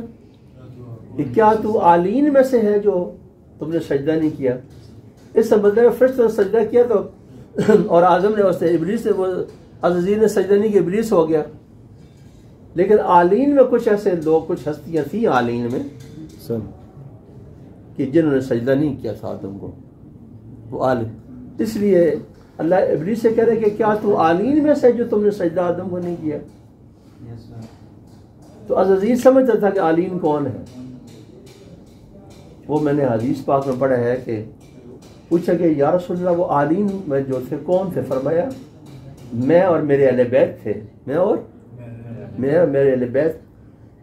کہ کیا تو عالین میں سے ہے جو تم نے سجدہ نہیں کیا؟ اس سے مطلب فرشتوں نے سجدہ کیا تو اور آدم نے اس نے ابلیس نے وہ عزیز نے سجدہ نہیں کیا، ابلیس ہو گیا. لیکن عالین میں کچھ ایسے لوگ، کچھ ہستیاں تھیں عالین میں کہ جنہوں نے سجدہ نہیں کیا تھا آدم کو. وہ عالم، اس لیے اللہ ابلیس سے کہہ رہے کہ کیا تو عالین میں سے جو تم نے سجدہ آدم کو نہیں کیا؟ تو عزیز سمجھتا تھا کہ عالین کون ہے. وہ میں نے حدیث پاک میں پڑھا ہے کہ پوچھا کہ یا رسول اللہ وہ عالین میں جو تھے کون تھے؟ فرمایا میں اور میرے اہل بیت تھے. میں اور میرے اہل بیت،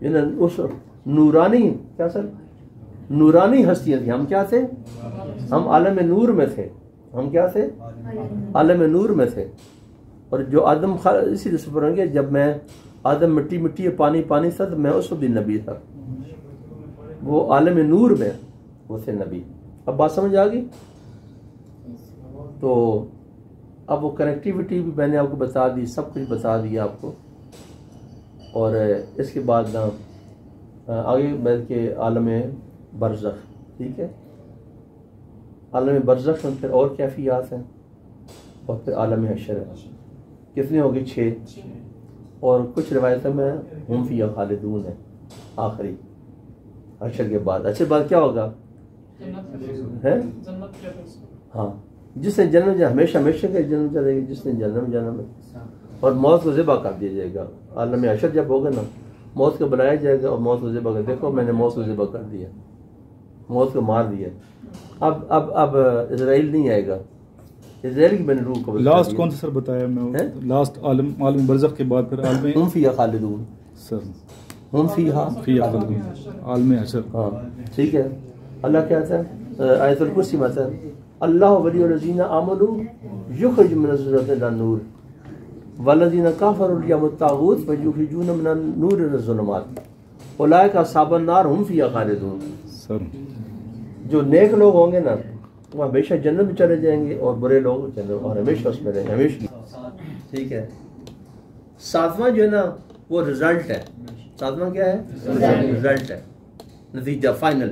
اس نورانی، کیا سر؟ نورانی ہستیاں تھیں. ہم کیا تھے؟ ہم عالم نور میں تھے. ہم کیا تھے؟ عالم نور میں تھے. اور جو آدم اسی لیے سپر گے، جب میں آدم مٹی پانی تھا تو میں اس وقت بھی نبی تھا. وہ عالم نور میں وہ تھے نبی. اب بات سمجھ آ گئی؟ تو اب وہ کنیکٹیوٹی بھی میں نے آپ کو بتا دی، سب کچھ بتا دیا آپ کو. اور اس کے بعد آگے بڑھ کے عالم برزخ. ٹھیک ہے، عالم برزخ میں پھر اور کیفیات ہیں، اور پھر عالم حشر ہے. کتنے ہوگی؟ 6. اور کچھ روایتوں میں ہم فیہ خالدون ہے آخری حشر کے بعد. حشر کے بعد کیا ہوگا؟ ہاں، جس نے جنم ہمیشہ کے جنم چلے گا، جس نے جنم ہے. اور موت کو ذبح کر دیا جائے گا. عالم حشر جب ہوگا نا، موت کو بلایا جائے گا اور موت کو ذبح کر. دیکھو میں نے موت کو ذبح کر دیا، موت کو مار دیا. اب اسرائیل نہیں آئے گا. اسرائیل کی میں نے روح کو لاسٹ کون سا سر بتایا میں؟ لاسٹ عالم برزخ کے بعد پھر عالم ہم فیہ خالدون. سر ہم فیہ خالدون، عالم حشر. ہاں ٹھیک ہے. اللہ کیا ہے؟ آیت الکرسی میں ہے اللہ ولی الذین آمنوا یخرج من الظلمات الی النور والذین کفروا الیوم الطاغوت فیخرجون من النور الی الظلمات اولئک اصحاب النار هم فیہا خالدون. سر جو نیک لوگ ہوں گے نا وہ ہمیشہ جنت میں چلے جائیں گے، اور برے لوگ جنت اور ہمیشہ اس میں رہیں گے ہمیشہ. ٹھیک ہے. 7واں جو ہے نا وہ رزلٹ ہے. 7واں کیا ہے؟ رزلٹ ہے، نتیجہ، فائنل.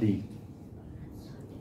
D,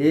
A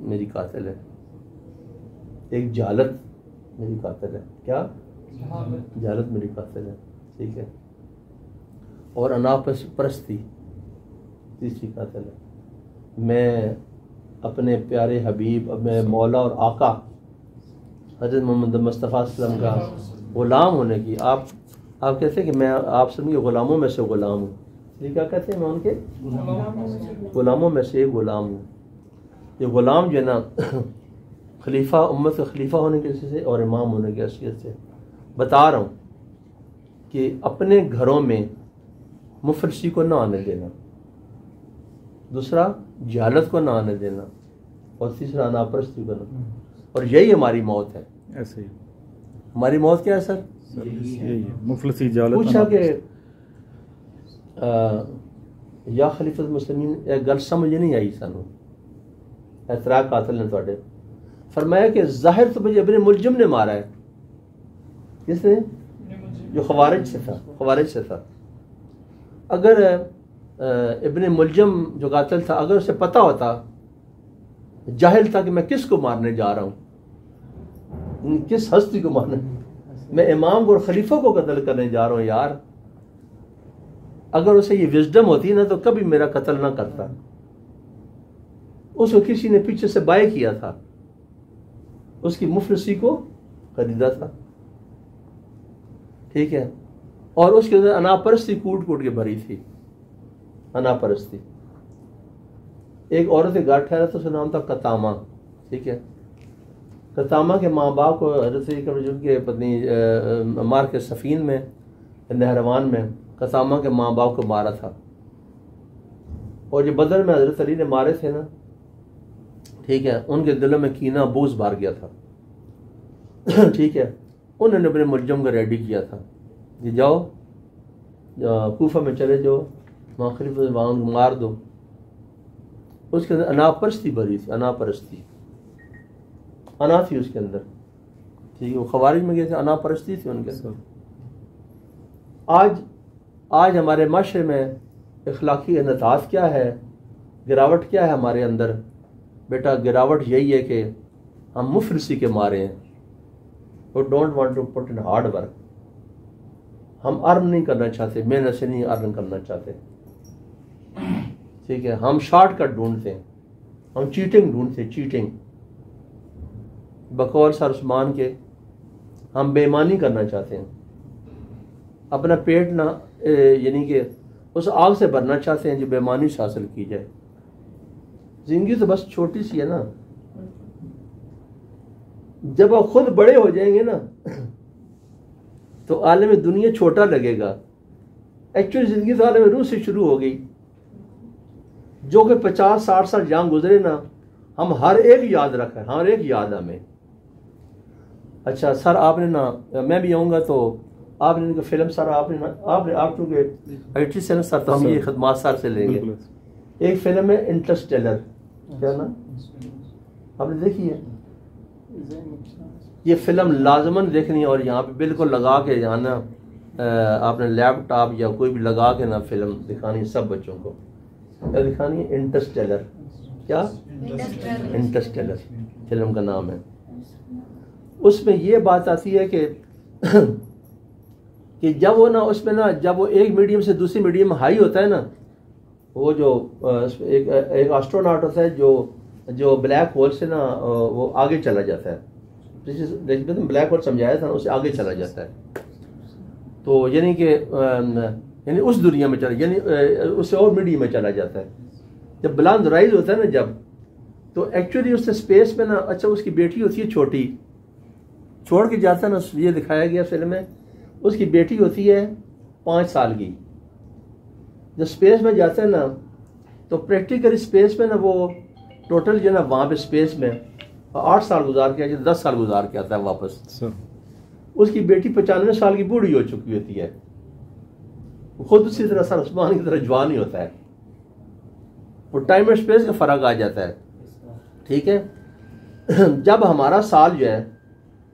میری قاتل ہے، ایک جہالت میری قاتل ہے. کیا؟ جہالت میری قاتل ہے. ٹھیک ہے. اور انا پرستی تیسری قاتل ہے. میں اپنے پیارے حبیب، میں مولا اور آقا حضرت محمد مصطفیٰ صلی اللہ علیہ وسلم کا غلام ہونے کی، آپ کہتے ہیں کہ میں آپ سب کے غلاموں میں سے غلام ہوں. یہ کیا کہتے ہیں؟ میں ان کے غلاموں میں سے ایک غلام ہوں. یہ غلام جو ہے نا خلیفہ، امت کا خلیفہ ہونے کی حیثیت سے اور امام ہونے کی حیثیت سے بتا رہا ہوں کہ اپنے گھروں میں مفلسی کو نہ آنے دینا، دوسرا جہالت کو نہ آنے دینا، اور تیسرا انا پرستی کو نہ. اور یہی ہماری موت ہے. ایسے ہی ہماری موت کیا ہے سر؟ یہی ہے، مفلسی، جہالت. پوچھا کہ یا خلیفۃ المسلمین ایک گل سمجھ نہیں آئی سانو، اعتراض قاتل نے تھوڑے. فرمایا کہ ظاہر تو مجھے ابن ملجم نے مارا ہے. کس نے؟ جو خوارج سے تھا. اگر ابن ملجم جو قاتل تھا، اگر اسے پتہ ہوتا، جاہل تھا کہ میں کس کو مارنے جا رہا ہوں، کس ہستی کو مارنے، میں امام کو اور خلیفہ کو قتل کرنے جا رہا ہوں یار، اگر اسے یہ وزڈم ہوتی نا تو کبھی میرا قتل نہ کرتا. اس کو کسی نے پیچھے سے بائے کیا تھا، اس کی مفلسی کو خریدا تھا. ٹھیک ہے. اور اس کے اندر انا پرستی کوٹ کوٹ کے بھری تھی. انا پرستی. ایک عورت کے گھر ٹھہرا تھا، اس کا نام تھا قطامہ. ٹھیک ہے. قطامہ کے ماں باپ کو حضرت کے پتنی مار کے سفین میں، نہروان میں قطامہ کے ماں باپ کو مارا تھا. اور جو بدر میں حضرت علی نے مارے تھے نا، ٹھیک ہے، ان کے دلوں میں کینہ بوجھ بھر گیا تھا. ٹھیک ہے. انہوں نے اپنے ملجم کو ریڈی کیا تھا کہ جاؤ کوفہ میں چلے جاؤ، وہاں خلیفہ وہاں مار دو. اس کے اندر انا پرستی بھری تھی. انا پرستی، انا تھی اس کے اندر. ٹھیک ہے. وہ خوارج میں گئے تھے، انا پرستی تھی ان کے اندر. آج ہمارے معاشرے میں اخلاقی انحطاط کیا ہے، گراوٹ کیا ہے ہمارے اندر؟ بیٹا گراوٹ یہی ہے کہ ہم مفلسی کے مارے ہیں. We don't want to put in hard work. ہم ارن نہیں کرنا چاہتے، محنت سے نہیں ارن کرنا چاہتے. ٹھیک ہے. ہم شارٹ کٹ ڈھونڈتے ہیں، ہم چیٹنگ ڈھونڈتے ہیں، چیٹنگ. بقول سر عثمان کے ہم بے ایمانی کرنا چاہتے ہیں، اپنا پیٹ نہ یعنی کہ اس آگ سے بھرنا چاہتے ہیں جو بے ایمانی سے حاصل کی جائے. زندگی تو بس چھوٹی سی ہے نا. جب آپ خود بڑے ہو جائیں گے نا تو عالم دنیا چھوٹا لگے گا. ایکچولی زندگی تو عالم روح سے شروع ہو گئی. جو کہ 50-60 سال جہاں گزرے نا، ہم ہر ایک یاد رکھیں، ہر ایک یاد ہمیں. اچھا سر آپ نے نا، میں بھی آؤں گا تو آپ نے فلم سر آپ چونکہ آئی ٹی سے نا سر، تو ہم یہ خدمات سر سے لیں گے. ایک فلم ہے انٹرسٹیلر، کیا نا آپ نے دیکھی ہے؟ یہ فلم لازماً دیکھنی ہے. اور یہاں پہ بالکل لگا کے یہاں نا آپ نے لیپ ٹاپ یا کوئی بھی لگا کے نا فلم دکھانی سب بچوں کو. کیا دکھانی ہے؟ انٹرسٹیلر. کیا؟ انٹرسٹیلر فلم کا نام ہے. اس میں یہ بات آتی ہے کہ جب وہ نا اس میں نا جب وہ ایک میڈیم سے دوسری میڈیم ہائی ہوتا ہے نا، وہ جو ایک ایسٹروناٹ ہوتا ہے جو بلیک ہول سے نا وہ آگے چلا جاتا ہے. بلیک ہول سمجھایا تھا نا، اسے آگے چلا جاتا ہے. تو یعنی کہ یعنی اس دنیا میں چلا، یعنی اس سے اور میڈیم میں چلا جاتا ہے. جب بلند رائز ہوتا ہے نا جب، تو ایکچولی اس سے اسپیس میں نا، اچھا اس کی بیٹی ہوتی ہے چھوٹی، چھوڑ کے جاتا ہے نا، یہ دکھایا گیا فلم میں. اس کی بیٹی ہوتی ہے 5 سال کی. جب اسپیس میں جاتا ہے نا تو پریکٹیکل اسپیس میں نا وہ ٹوٹل جو ہے نا وہاں پہ اسپیس میں 8 سال گزار کے 10 سال گزار کے آتا ہے واپس. اس کی بیٹی 95 سال کی بوڑھی ہو چکی ہوتی ہے. خود اسی طرح سر عثمان کی طرح جوان ہی ہوتا ہے. وہ ٹائم اور اسپیس کا فرق آ جاتا ہے. ٹھیک ہے. جب ہمارا سال جو ہے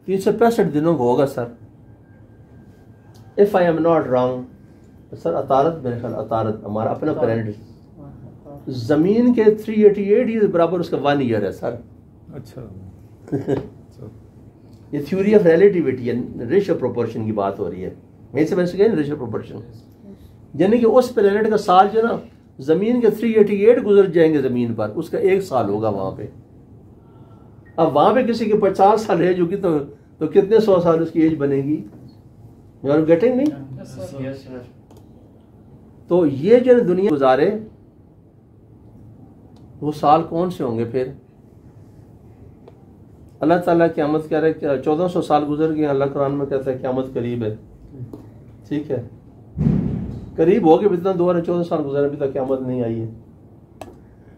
365 دنوں کو ہوگا سر، if I am not wrong سر، عطارد میرے خیال، عطارد ہمارا اپنا پلانٹ زمین کے 388 ایئر برابر اس کا 1 ایئر ہے سر. اچھا یہ تھیوری آف ریلیٹیوٹی ہے، ریشیو پروپورشن کی بات ہو رہی ہے، یہیں سے میں سے کہیں ریشیو پروپورشن، یعنی کہ اس پلینٹ کا سال جو نا زمین کے 388 گزر جائیں گے زمین پر، اس کا 1 سال ہوگا وہاں پہ. اب وہاں پہ کسی کے 50 سال ایج ہوگی تو کتنے 100 سال اس کی ایج بنے گی؟ یو آر گیٹنگ می؟ تو یہ جو دنیا گزارے وہ سال کون سے ہوں گے پھر؟ اللہ تعالیٰ قیامت کہہ رہے کہ 1400 سال گزر گئے، اللہ قرآن میں کہتا ہے قیامت قریب ہے. ٹھیک ہے، قریب ہو گئے، اتنا دور ہے، 14 سال گزرے، ابھی تک قیامت نہیں آئی ہے.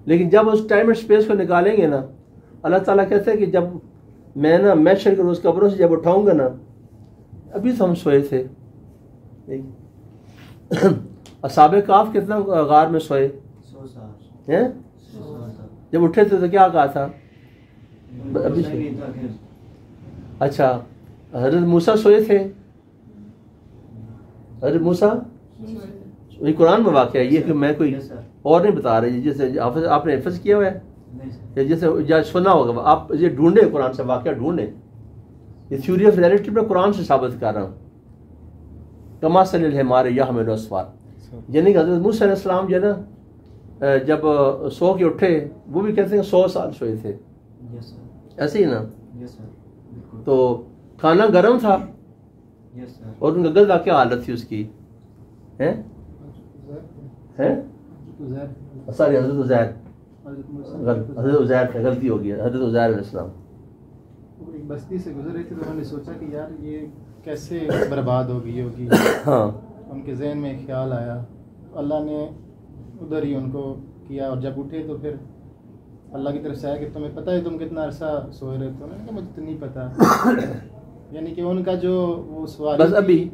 لیکن جب اس ٹائم اور اسپیس کو نکالیں گے نا، اللہ تعالیٰ کہتا ہے کہ جب میں نا محشر کے روز قبروں سے جب اٹھاؤں گا نا، ابھی تو ہم سوئے تھے. اصحاب کہف کتنا غار میں سوئے؟ 100 سال. جب اٹھے تھے تو کیا کہا تھا؟ ابھی اچھا، حضرت موسیٰ سوئے تھے. حضرت موسیٰ یہ قرآن میں واقعہ ہے، یہ کہ میں کوئی اور نہیں بتا رہی، جیسے آپ نے حفظ کیا ہوا ہے، جیسے سنا ہوگا، آپ یہ ڈھونڈے قرآن سے واقعہ ڈھونڈے. یہ تھیوری آف ریلیٹی میں قرآن سے ثابت کر رہا ہوں. کماسل الحمار یحمل اسفار، یعنی کہ حضرت موسیٰ علیہ السلام جو ہے نا جب سو کے اٹھے، وہ بھی کہتے ہیں 100 سال سوئے تھے. ایسے ہی نا؟ تو کھانا گرم تھا اور ان کا غذا کیا حالت تھی اس کی؟ سوری، حضرت عزیر، حضرت عزیر سے غلطی ہو گئی، حضرت عزیر علیہ السلام ایک بستی سے گزر رہی تھی تو انہوں نے سوچا کہ یار یہ کیسے برباد ہو گئی ہوگی. ہاں، ان کے ذہن میں خیال آیا، اللہ نے ادھر ہی ان کو کیا، اور جب اٹھے تو پھر اللہ کی طرف سے آیا کہ تمہیں پتہ ہے تم کتنا عرصہ سوئے رہے. تو انہوں نے کہا مجھے تو نہیں پتا. یعنی کہ ان کا جو وہ سواری بس ابھی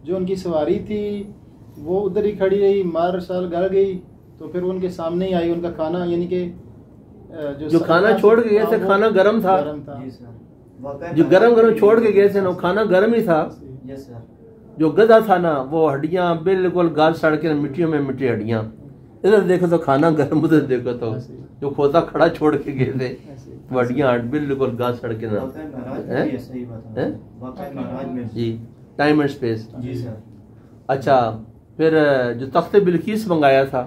جو ان کی سواری تھی وہ ادھر ہی کھڑی رہی، مار سال گل گئی، تو پھر ان کے سامنے ہی آئی ان کا کھانا، یعنی کہ جو کھانا چھوڑ کے گئے تھے کھانا گرم تھا، جو گرم چھوڑ کے گئے تھے نا کھانا گرم ہی تھا. جو گدھا تھا نا وہ ہڈیاں بالکل گال سڑ کے مٹیوں میں مٹی ہڈیاں، ادھر دیکھو تو کھانا گرم، ادھر دیکھو تو جو کھوتا کھڑا چھوڑ کے گئے تھے ہڈیاں بالکل گال سڑ کے نا. جی، ٹائم اینڈ اسپیس. اچھا، پھر جو تخت بلقیس منگایا تھا،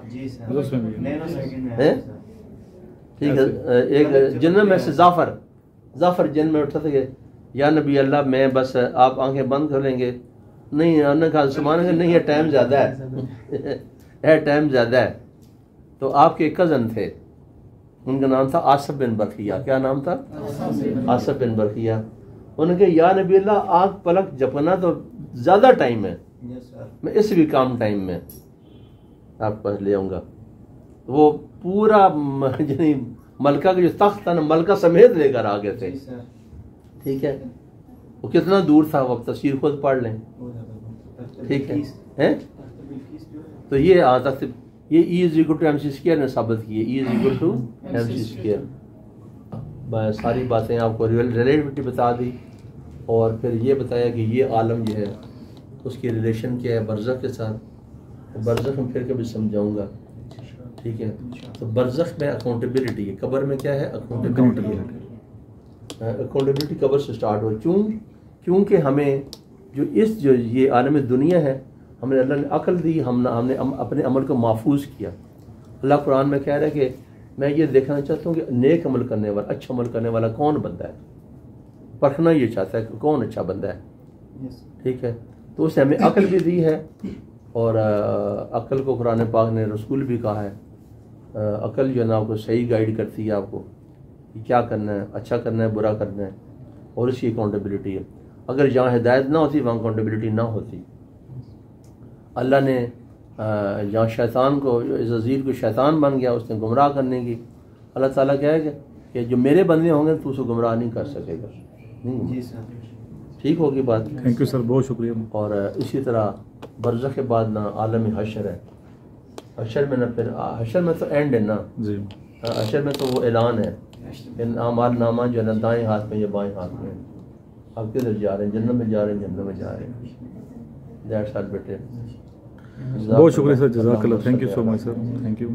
ٹھیک ہے، ایک جن میں سے ظافر جن میں اٹھا تھا کہ یا نبی اللہ میں بس آپ آنکھیں بند کر لیں گے. نہیں، انہوں نے کہا سبحان اللہ، نہیں، یہ ٹائم زیادہ ہے، ٹائم زیادہ ہے. تو آپ کے کزن تھے، ان کا نام تھا آصف بن برقیہ. کیا نام تھا؟ آصف بن برقیہ. انہوں نے کہا یا نبی اللہ آنکھ پلک جھپکنا تو زیادہ ٹائم ہے، میں اس بھی کام ٹائم میں آپ پاس لے آؤں گا. وہ پورا یعنی ملکہ کا جو تخت تھا نا ملکہ سمیت لے کر آ گئے تھے. ٹھیک ہے، وہ کتنا دور تھا، وہ تفسیر خود پڑھ لیں. ٹھیک ہے، تو یہ تخت، یہ E=mc² نے ثابت کی ہے. E=mc². ساری باتیں آپ کو ریلیٹیوٹی بتا دی، اور پھر یہ بتایا کہ یہ عالم جو ہے اس کی ریلیشن کیا ہے برزخ کے ساتھ. برزخ میں پھر کبھی سمجھاؤں گا. ٹھیک ہے، تو برزخ میں اکاؤنٹیبلٹی ہے، قبر میں کیا ہے؟ اکاؤنٹیبلٹی ہے. اکاؤنٹیبلٹی قبر سے سٹارٹ ہو، کیونکہ ہمیں جو یہ عالم دنیا ہے، ہمیں اللہ نے عقل دی، ہم نے اپنے عمل کو محفوظ کیا. اللہ قرآن میں کہہ رہا ہے کہ میں یہ دیکھنا چاہتا ہوں کہ نیک عمل کرنے والا، اچھا عمل کرنے والا کون بندہ ہے. پرکھنا یہ چاہتا ہے کہ کون اچھا بندہ ہے. ٹھیک ہے، تو اس نے ہمیں عقل بھی دی ہے، اور عقل کو قرآن پاک نے رسول بھی کہا ہے. عقل جو ہے نا آپ کو صحیح گائیڈ کرتی ہے، آپ کو کہ کیا کرنا ہے، اچھا کرنا ہے، برا کرنا ہے، اور اس کی اکاؤنٹیبلٹی ہے. اگر جہاں ہدایت نہ ہوتی وہاں اکاؤنٹیبلٹی نہ ہوتی. اللہ نے جہاں شیطان کو، عزیز کو شیطان بن گیا، اس نے گمراہ کرنے کی، اللہ تعالیٰ کہے گا کہ جو میرے بندے ہوں گے تو اسے گمراہ نہیں کر سکے گا. جی سر، ٹھیک ہوگی بات. تھینک یو سر، بہت شکریہ. اور اسی طرح برزخ کے بعد نا عالم حشر ہے. حشر میں نا پھر حشر میں تو اینڈ ہے نا. جی، حشر میں تو وہ اعلان ہے کہ اعمال نامہ جو ہے نا دائیں ہاتھ میں یا بائیں ہاتھ میں. آپ کدھر جا رہے ہیں؟ جنت میں جا رہے ہیں، جنت میں جا رہے ہیں. دیٹس آل بیٹے. بہت شکریہ سر، جزاک اللہ. Thank you so much sir, thank you.